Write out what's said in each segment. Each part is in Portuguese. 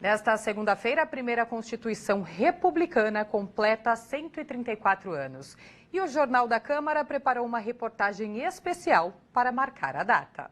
Nesta segunda-feira, a primeira Constituição republicana completa 134 anos. E o Jornal da Câmara preparou uma reportagem especial para marcar a data.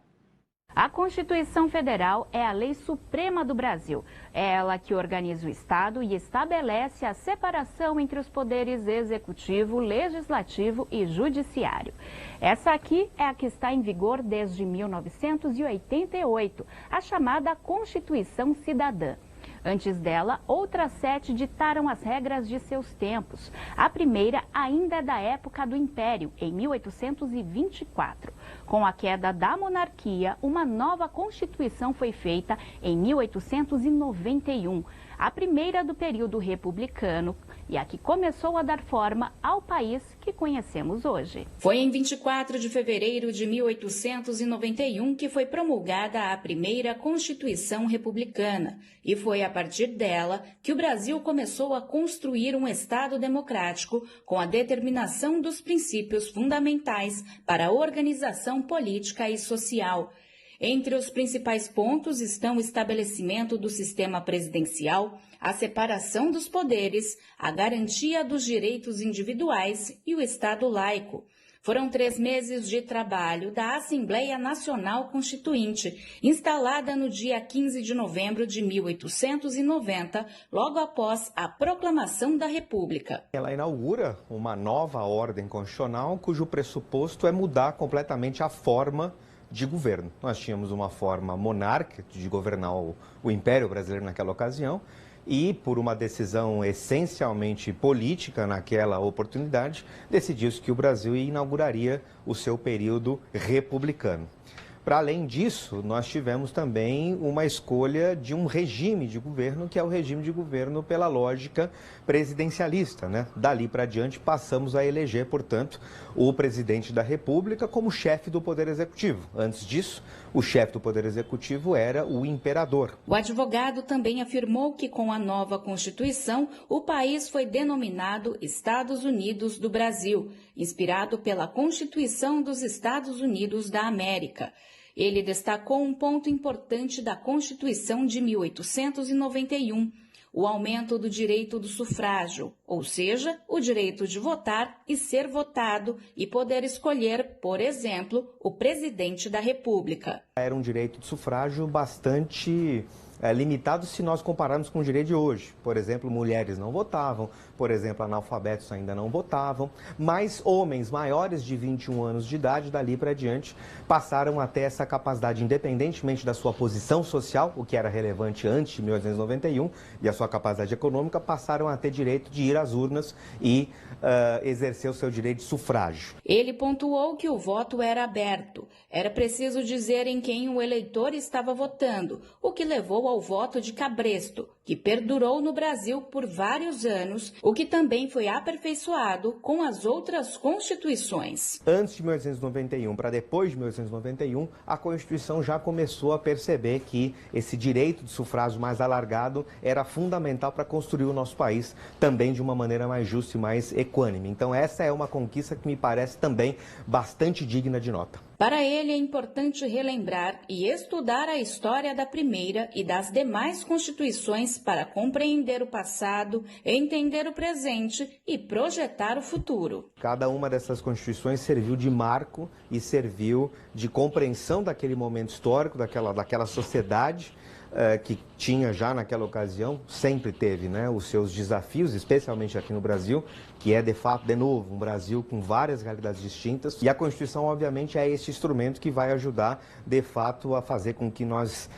A Constituição Federal é a lei suprema do Brasil. É ela que organiza o Estado e estabelece a separação entre os poderes executivo, legislativo e judiciário. Essa aqui é a que está em vigor desde 1988, a chamada Constituição Cidadã. Antes dela, outras 7 ditaram as regras de seus tempos. A primeira ainda é da época do Império, em 1824. Com a queda da monarquia, uma nova Constituição foi feita em 1891. A primeira do período republicano e a que começou a dar forma ao país que conhecemos hoje. Foi em 24 de fevereiro de 1891 que foi promulgada a primeira Constituição Republicana e foi a partir dela que o Brasil começou a construir um Estado democrático com a determinação dos princípios fundamentais para a organização política e social. Entre os principais pontos estão o estabelecimento do sistema presidencial, a separação dos poderes, a garantia dos direitos individuais e o Estado laico. Foram 3 meses de trabalho da Assembleia Nacional Constituinte, instalada no dia 15 de novembro de 1890, logo após a proclamação da República. Ela inaugura uma nova ordem constitucional, cujo pressuposto é mudar completamente a forma de governo. Nós tínhamos uma forma monárquica de governar o Império Brasileiro naquela ocasião e, por uma decisão essencialmente política naquela oportunidade, decidiu-se que o Brasil inauguraria o seu período republicano. Para além disso, nós tivemos também uma escolha de um regime de governo, que é o regime de governo pela lógica presidencialista, né? Dali para diante, passamos a eleger, portanto, o presidente da República como chefe do Poder Executivo. Antes disso, o chefe do Poder Executivo era o imperador. O advogado também afirmou que, com a nova Constituição, o país foi denominado Estados Unidos do Brasil, inspirado pela Constituição dos Estados Unidos da América. Ele destacou um ponto importante da Constituição de 1891, o aumento do direito do sufrágio, ou seja, o direito de votar e ser votado e poder escolher, por exemplo, o presidente da República. Era um direito de sufrágio bastante limitado se nós compararmos com o direito de hoje. Por exemplo, mulheres não votavam, por exemplo, analfabetos ainda não votavam, mas homens maiores de 21 anos de idade, dali para diante, passaram a ter essa capacidade, independentemente da sua posição social, o que era relevante antes de 1891, e a sua capacidade econômica, passaram a ter direito de ir às urnas e exercer o seu direito de sufrágio. Ele pontuou que o voto era aberto. Era preciso dizer em quem o eleitor estava votando, o que levou ao voto de cabresto, que perdurou no Brasil por vários anos, o que também foi aperfeiçoado com as outras constituições. Antes de 1891 para depois de 1891, a Constituição já começou a perceber que esse direito de sufrágio mais alargado era fundamental para construir o nosso país também de uma maneira mais justa e mais equânime. Então essa é uma conquista que me parece também bastante digna de nota. Para ele é importante relembrar e estudar a história da primeira e das demais constituições para compreender o passado, entender o presente e projetar o futuro. Cada uma dessas constituições serviu de marco e serviu de compreensão daquele momento histórico, daquela sociedade que tinha já naquela ocasião, sempre teve, né, os seus desafios, especialmente aqui no Brasil, que é de fato, de novo, um Brasil com várias realidades distintas. E a Constituição, obviamente, é esse instrumento que vai ajudar, de fato, a fazer com que nós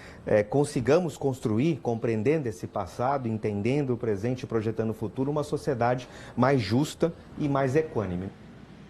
consigamos construir, compreendendo esse passado, entendendo o presente e projetando o futuro, uma sociedade mais justa e mais equânime.